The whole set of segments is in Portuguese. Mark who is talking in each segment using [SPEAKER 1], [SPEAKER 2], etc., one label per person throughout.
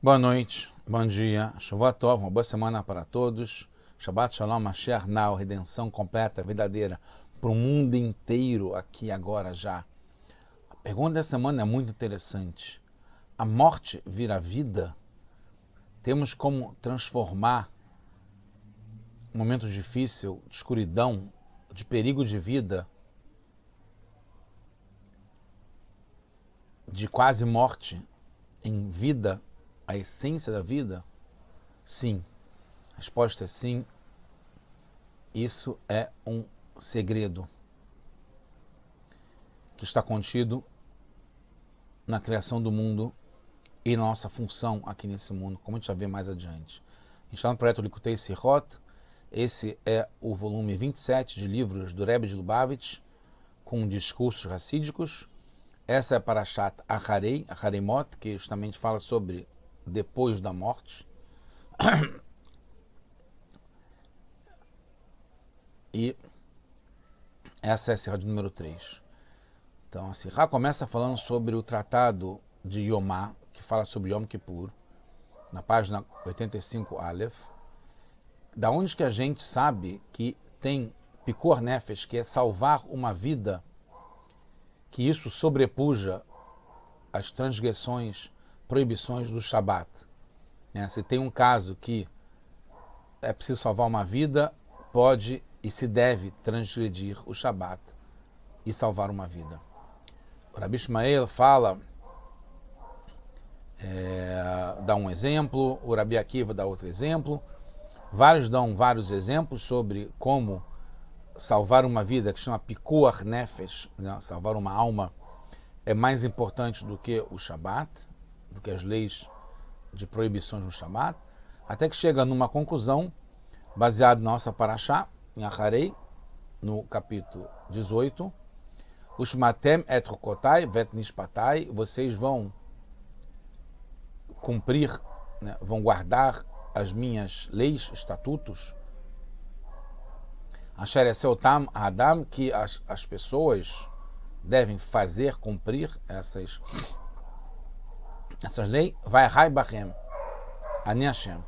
[SPEAKER 1] Boa noite, bom dia, Shavua Tov, uma boa semana para todos. Shabbat Shalom, Mashiach Now, redenção completa, verdadeira, para o mundo inteiro, aqui agora já. A pergunta dessa semana é muito interessante. A morte vira vida? Temos como transformar um momento difícil, de escuridão, de perigo de vida, de quase morte, em vida, a essência da vida? Sim. A resposta é sim. Isso é um segredo que está contido na criação do mundo e na nossa função aqui nesse mundo, como a gente vai ver mais adiante. A gente está no projeto Likutei Sirot. Esse é o volume 27 de livros do Rebbe de Lubavitch, com discursos racídicos. Essa é a Parashat Acharei, Achareimot, que justamente fala sobre depois da morte. E essa é a Sirá de número 3. Então a Sirá começa falando sobre o tratado de Yomá, que fala sobre Yom Kippur, na página 85 Aleph. Da onde que a gente sabe que tem Pikor Nefesh, que é salvar uma vida, que isso sobrepuja as transgressões, proibições do Shabat. Se tem um caso que é preciso salvar uma vida, pode e se deve transgredir o Shabat e salvar uma vida. O Rabi Ishmael fala, dá um exemplo, o Rabi Akiva dá outro exemplo, vários dão vários exemplos sobre como salvar uma vida, que chama Pikuach Nefesh, salvar uma alma, é mais importante do que o Shabat, do que as leis de proibições no Shabat, até que chega numa conclusão, baseado na nossa Parashá, em Acharei, no capítulo 18, Ushmatem et rokotai vet nishpatai, vocês vão cumprir, vão guardar as minhas leis, estatutos, Asher eseotam adam, que as pessoas devem fazer, cumprir essas leis, vai Rai Bachem, Ani Hashem,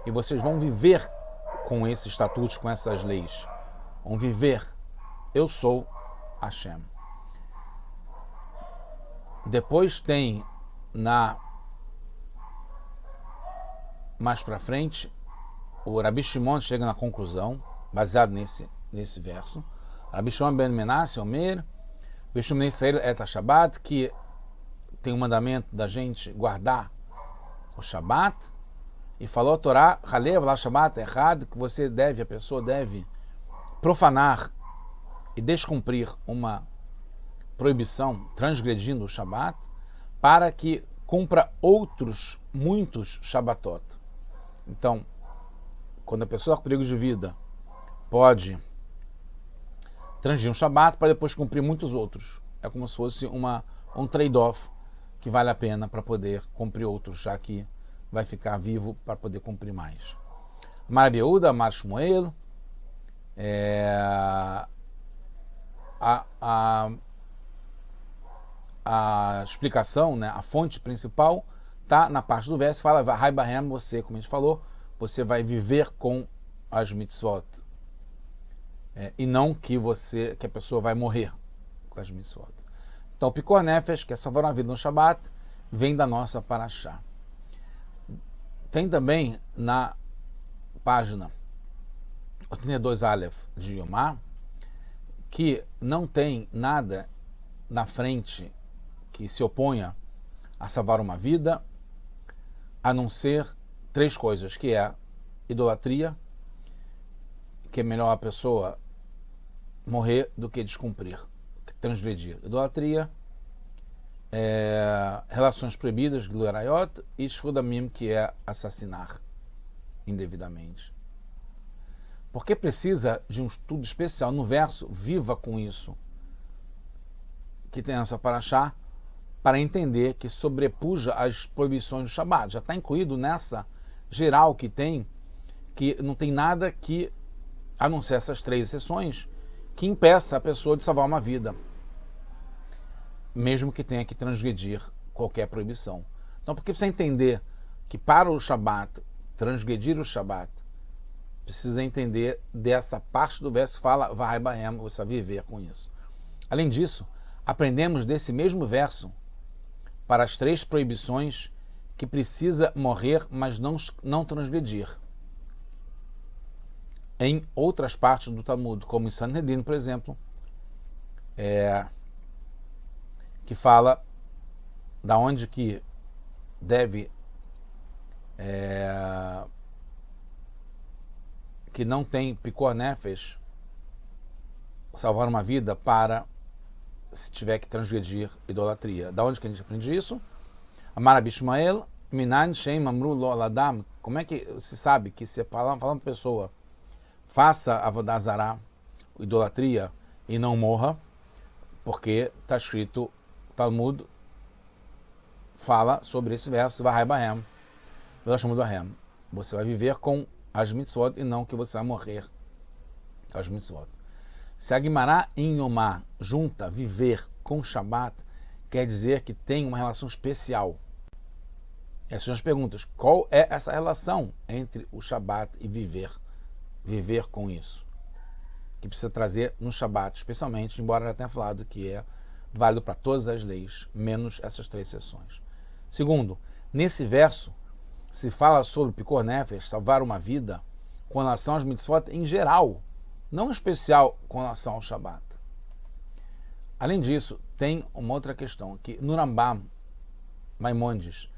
[SPEAKER 1] e vocês vão viver com esses estatutos, com essas leis, vão viver, eu sou Hashem. Depois tem mais para frente, o Rabi Shimon chega na conclusão, baseado nesse verso. Rabi Shimon ben Menasse, Omer, Veshum Israel et Shabbat, que tem o mandamento da gente guardar o Shabat, e falou a Torá, Halev la Shabbat errado, que a pessoa deve profanar e descumprir uma proibição, transgredindo o Shabat, para que cumpra muitos Shabbatot. Então, quando a pessoa com perigo de vida pode transgredir um Shabat para depois cumprir muitos outros. É como se fosse um trade-off que vale a pena para poder cumprir outros, já que vai ficar vivo para poder cumprir mais. Amar Beuda, Amar Shmuel, a explicação, a fonte principal, está na parte do verso, fala, Rai Bahem, você, como a gente falou, você vai viver com as mitzvot. E não que a pessoa vai morrer com as mitzvot. Então, o Pikor Nefesh, que é salvar uma vida no Shabat, vem da nossa Parashá. Tem também na página 82 Aleph de Yomá, que não tem nada na frente que se oponha a salvar uma vida, a não ser 3 coisas, que é idolatria, que é melhor a pessoa morrer do que descumprir, transgredir. Idolatria, relações proibidas, Gluerayot, e Shfudamim, que é assassinar indevidamente. Porque precisa de um estudo especial no verso, viva com isso, que tem essa Parashá, para entender que sobrepuja as proibições do Shabat. Já está incluído nessa geral que tem, que não tem nada que, a não ser essas 3 exceções, que impeça a pessoa de salvar uma vida, mesmo que tenha que transgredir qualquer proibição. Então, porque precisa entender que para o Shabat, transgredir o Shabat, precisa entender dessa parte do verso que fala vai bahem, você vai viver com isso. Além disso, aprendemos desse mesmo verso para as 3 proibições que precisa morrer, mas não transgredir. Em outras partes do Talmud, como em Sanhedrin, por exemplo, que fala da onde que deve que não tem picor nefesh, salvar uma vida para se tiver que transgredir idolatria. Da onde que a gente aprende isso? Amar Rabi Ishmael, Minan Shem Amru Lo Ladam. Como é que se sabe que se fala uma pessoa faça Avodah Zarah, idolatria, e não morra? Porque está escrito, Talmud fala sobre esse verso, Vahai Bahem, você vai viver com as mitzvot e não que você vai morrer com as mitzvot. Se a Guimará em Yomá junta viver com Shabat, quer dizer que tem uma relação especial. Essas são as perguntas. Qual é essa relação entre o Shabat e viver com isso? Que precisa trazer no Shabat, especialmente, embora já tenha falado que é válido para todas as leis, menos essas 3 exceções. Segundo, nesse verso, se fala sobre Picor Nefesh, salvar uma vida, com relação às mitzvot em geral, não especial com relação ao Shabat. Além disso, tem uma outra questão, que no Rambam, Maimonides,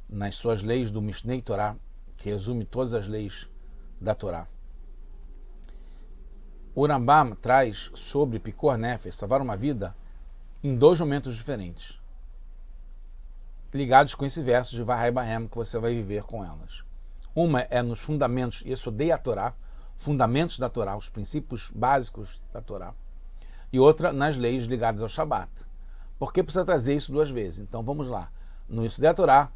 [SPEAKER 1] nas suas leis do Mishnei Torah, que resume todas as leis da Torá, o Rambam traz sobre Picor Nefesh, salvar uma vida, em 2 momentos diferentes, ligados com esse verso de Vahai Bahem, que você vai viver com elas. Uma é nos fundamentos, e isso odeia a Torá, fundamentos da Torá, os princípios básicos da Torá, e outra nas leis ligadas ao Shabat. Por que precisa trazer isso 2 vezes? Então vamos lá. No Yesodei Torá,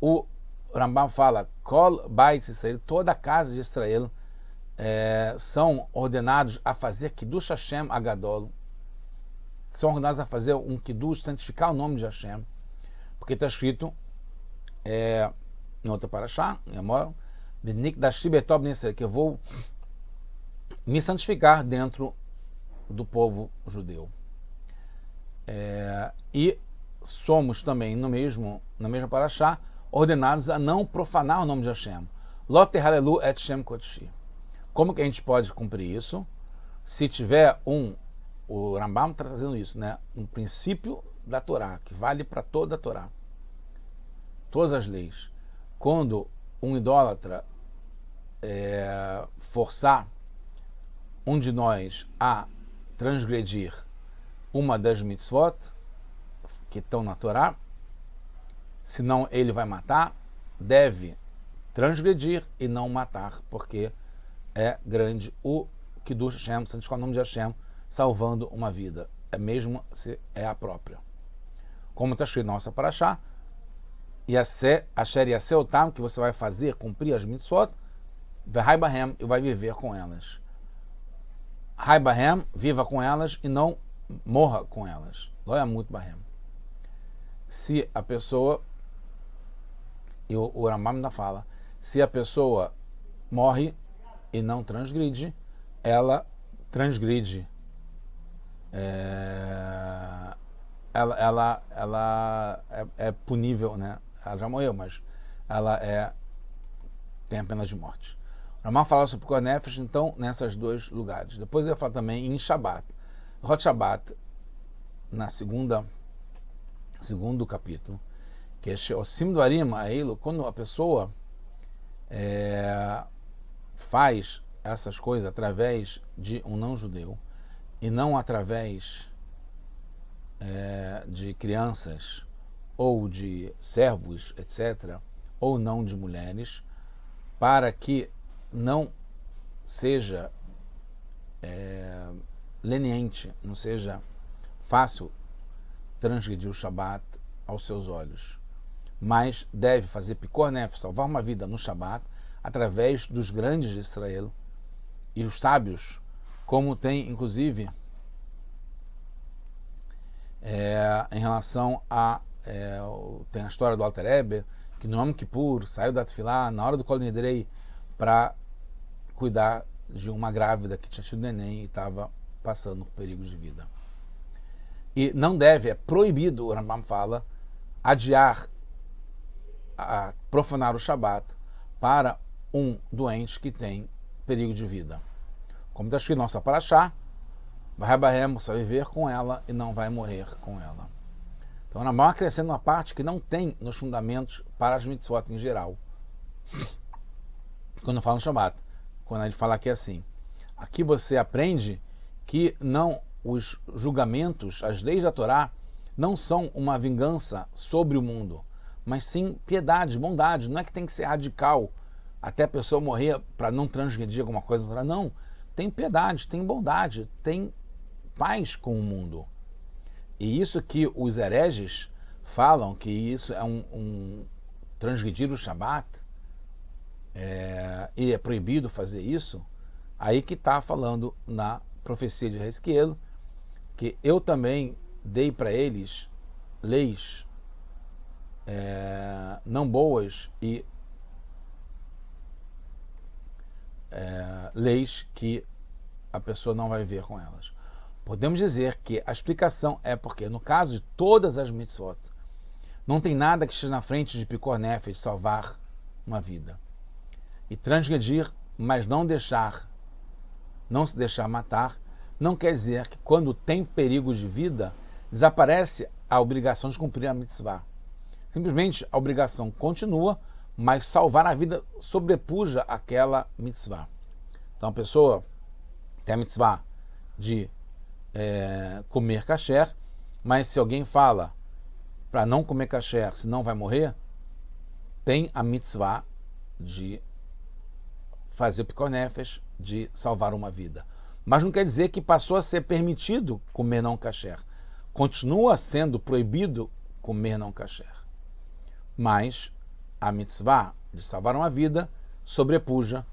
[SPEAKER 1] o Rambam fala, Kol Bait Israel, toda a casa de Israel são ordenados a fazer Kiddush Hashem Agadol, são ordenados a fazer um Kiddush, santificar o nome de Hashem, porque está escrito em outra parashá, em Amor, que eu vou me santificar dentro do povo judeu. E somos também na mesma parashá ordenados a não profanar o nome de Hashem. Lot Halelu et Shem Kodeshi. Como que a gente pode cumprir isso? Se tiver o Rambam está trazendo isso, né? Um princípio da Torá, que vale para toda a Torá, todas as leis. Quando um idólatra forçar um de nós a transgredir uma das mitzvot que estão na Torá, senão ele vai matar, deve transgredir e não matar, porque é grande o Kiddush Hashem, santificar o nome de Hashem, salvando uma vida, mesmo se é a própria. Como está escrito na nossa parashá, Asher Yaseh Otam, que você vai fazer, cumprir as mitzvot, Vehai Bahem, e vai viver com elas. Hai Bahem, viva com elas e não morra com elas. Lo Yamut Bahem. Se a pessoa, e o Rambam ainda fala, se a pessoa morre e não transgride, ela transgride. Ela é punível, né? Ela já morreu, mas ela tem a pena de morte. O Rambam fala sobre Picor Nefesh, então, nesses 2 lugares. Depois ele fala também em Shabat. Hot Shabat, na segundo capítulo, que é o Sim Dvarim Ailo, quando a pessoa faz essas coisas através de um não-judeu e não através de crianças ou de servos, etc., ou não de mulheres, para que não seja leniente, não seja fácil transgredir o Shabat aos seus olhos, mas deve fazer Picor Nefesh, salvar uma vida no Shabat, através dos grandes de Israel e os sábios, como tem, inclusive, em relação a tem a história do Alter Rebbe que no Yom Kippur saiu da Tefilá na hora do Kol Nidrei para cuidar de uma grávida que tinha tido neném e estava passando por perigo de vida. E não deve, é proibido, o Rambam fala, adiar, profanar o Shabat para um doente que tem perigo de vida. Como está escrito em nossa Parashá, vai só viver com ela e não vai morrer com ela. Então, o Rambam acrescenta uma parte que não tem nos fundamentos para as mitzvot em geral. Quando fala no Shabat, quando ele fala aqui assim, aqui você aprende que não os julgamentos, as leis da Torá, não são uma vingança sobre o mundo, mas sim piedade, bondade. Não é que tem que ser radical até a pessoa morrer para não transgredir alguma coisa. Não, tem piedade, tem bondade, tem paz com o mundo. E isso que os hereges falam, que isso é um transgredir o Shabat, e é proibido fazer isso, aí que está falando na profecia de Hezquiel, que eu também dei para eles leis não boas e leis que a pessoa não vai viver com elas. Podemos dizer que a explicação é porque, no caso de todas as mitzvot, não tem nada que esteja na frente de Pikor Nefesh, de salvar uma vida. E transgredir, mas não se deixar matar, não quer dizer que quando tem perigo de vida, desaparece a obrigação de cumprir a mitzvah. Simplesmente a obrigação continua, mas salvar a vida sobrepuja aquela mitzvah. Então a pessoa tem a mitzvah de comer kasher, mas se alguém fala para não comer kasher, senão vai morrer, tem a mitzvah de fazer o Pikor Nefesh, de salvar uma vida. Mas não quer dizer que passou a ser permitido comer não kasher. Continua sendo proibido comer não kasher. Mas a mitzvah de salvar uma vida sobrepuja,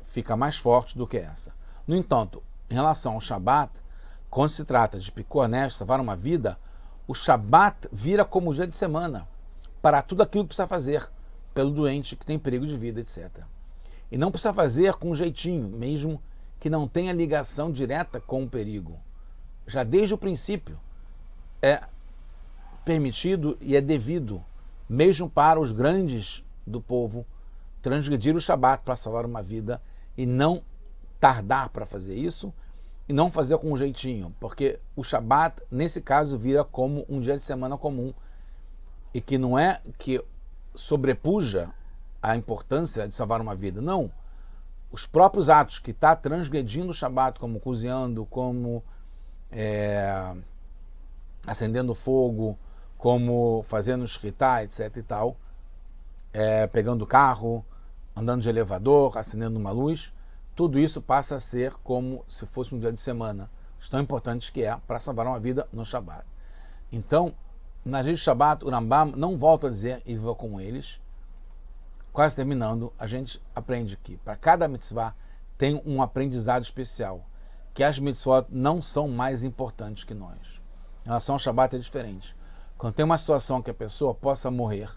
[SPEAKER 1] fica mais forte do que essa. No entanto, em relação ao Shabat, quando se trata de Pikor Nefesh, salvar uma vida, o Shabat vira como dia de semana para tudo aquilo que precisa fazer pelo doente que tem perigo de vida, etc. E não precisa fazer com um jeitinho, mesmo que não tenha ligação direta com o perigo. Já desde o princípio é permitido e é devido, mesmo para os grandes do povo, transgredir o Shabat para salvar uma vida e não tardar para fazer isso e não fazer com um jeitinho, porque o Shabat, nesse caso, vira como um dia de semana comum e que não é que sobrepuja a importância de salvar uma vida, não. Os próprios atos que está transgredindo o Shabat, como cozinhando, como acendendo fogo, como fazendo shritá, etc e tal, pegando carro, andando de elevador, acendendo uma luz, tudo isso passa a ser como se fosse um dia de semana, tão importante que é para salvar uma vida no Shabat. Então, na leis do Shabat, o Rambam não volta a dizer e viva com eles. Quase terminando, a gente aprende que para cada mitzvah tem um aprendizado especial, que as mitzvot não são mais importantes que nós. Em relação ao Shabat é diferente. Quando tem uma situação que a pessoa possa morrer,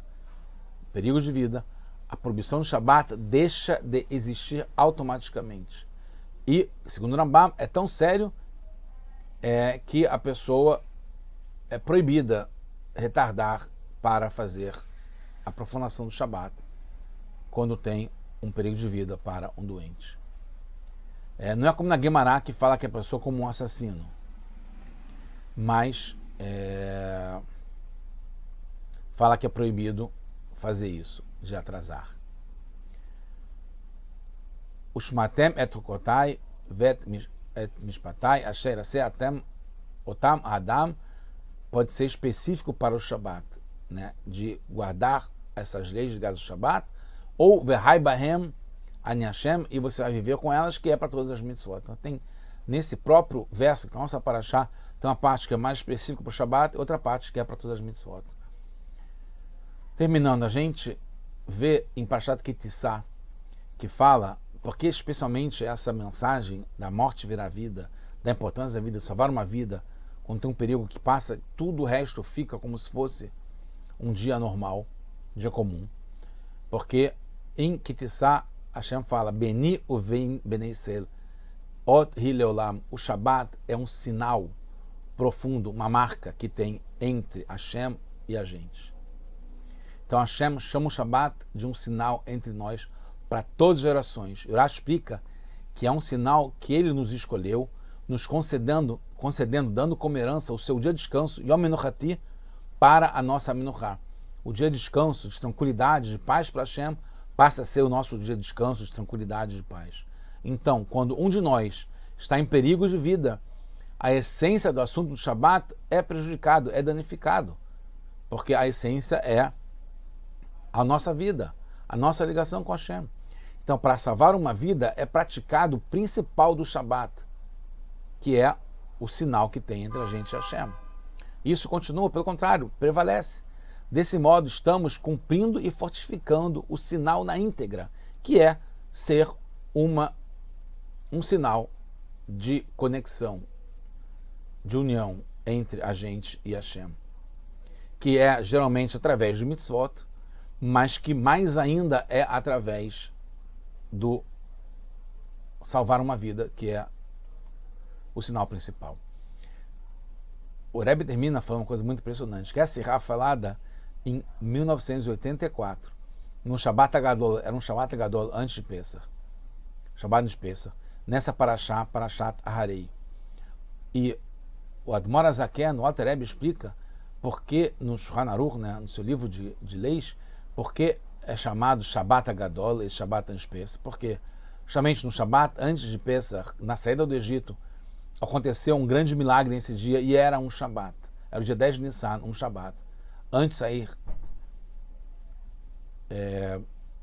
[SPEAKER 1] perigo de vida, a proibição do Shabat deixa de existir automaticamente. E, segundo o Rambam, é tão sério que a pessoa é proibida retardar para fazer a profanação do Shabat quando tem um perigo de vida para um doente. Não é como na Guemará, que fala que a pessoa é como um assassino, mas fala que é proibido fazer isso, de atrasar. O Shmatem et Hukotai vet mishpatai asher atem otam adam pode ser específico para o Shabat, né? De guardar essas leis ligadas ao Shabat, ou Vehai Bahem Ani Hashem, e você vai viver com elas, que é para todas as mitzvot. Então tem, nesse próprio verso, que é a nossa parashá, tem uma parte que é mais específica para o Shabat, e outra parte que é para todas as mitzvot. Terminando, a gente vê em Parashat Kitissá, que fala, porque especialmente essa mensagem da morte virar vida, da importância da vida, de salvar uma vida, quando tem um perigo que passa, tudo o resto fica como se fosse um dia normal, um dia comum. Porque em Kitissá, Hashem fala, Beni uvein benei Israel, Ot hi leolam. O Shabat é um sinal profundo, uma marca que tem entre Hashem e a gente. Então Hashem chama o Shabat de um sinal entre nós para todas as gerações. Urá explica que é um sinal que ele nos escolheu, nos concedendo, dando como herança o seu dia de descanso, Yom Menuchati, para a nossa Menuchá. O dia de descanso, de tranquilidade, de paz para Hashem, passa a ser o nosso dia de descanso, de tranquilidade, de paz. Então, quando um de nós está em perigo de vida, a essência do assunto do Shabat é prejudicado, é danificado. Porque a essência é a nossa vida, a nossa ligação com Hashem. Então, para salvar uma vida, é praticado o principal do Shabat, que é o sinal que tem entre a gente e Hashem. Isso continua, pelo contrário, prevalece. Desse modo, estamos cumprindo e fortificando o sinal na íntegra, que é ser um sinal de conexão, de união entre a gente e Hashem, que é geralmente através de mitzvot, mas que mais ainda é através do salvar uma vida, que é o sinal principal. O Rebbe termina falando uma coisa muito impressionante, que essa sirá falada em 1984, no Shabbat Agadol, era um Shabbat Agadol antes de Pesach, Shabbat de Pesach, nessa Parashat Aharei. E o Admor Azaken, o Alter Rebbe, explica porque no Shulchan Aruch, né, no seu livro de leis, porque é chamado Shabbat Agadol, esse Shabbat antes de Pesach, porque justamente no Shabbat antes de Pesach, na saída do Egito, aconteceu um grande milagre nesse dia e era um Shabbat. Era o dia 10 de Nissan, um Shabbat, antes de sair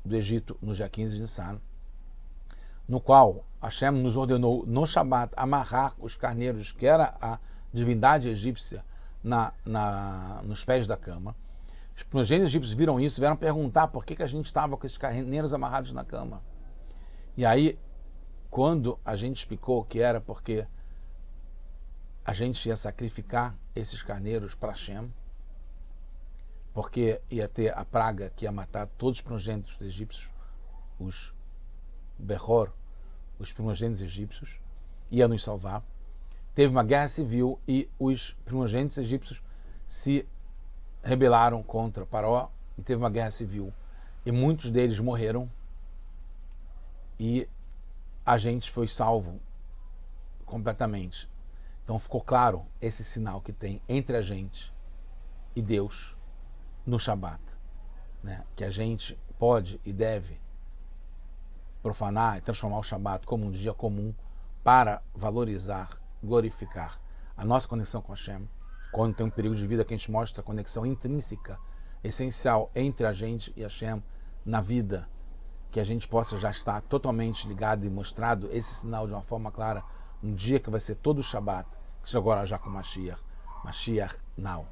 [SPEAKER 1] do Egito no dia 15 de Nissan, no qual Hashem nos ordenou no Shabbat amarrar os carneiros, que era a divindade egípcia, nos pés da cama. Os primogênitos egípcios viram isso, vieram perguntar por que a gente estava com esses carneiros amarrados na cama. E aí, quando a gente explicou que era porque a gente ia sacrificar esses carneiros para Hashem, porque ia ter a praga que ia matar todos os primogênitos egípcios, os Behor, os primogênitos egípcios, ia nos salvar. Teve uma guerra civil e os primogênitos egípcios se rebelaram contra Paró e teve uma guerra civil. E muitos deles morreram e a gente foi salvo completamente. Então ficou claro esse sinal que tem entre a gente e Deus no Shabat, né? Que a gente pode e deve profanar e transformar o Shabat como um dia comum para valorizar, glorificar a nossa conexão com Hashem. Quando tem um perigo de vida que a gente mostra a conexão intrínseca, essencial entre a gente e Hashem na vida, que a gente possa já estar totalmente ligado e mostrado esse sinal de uma forma clara no dia que vai ser todo o Shabat, que seja agora já com Mashiach now.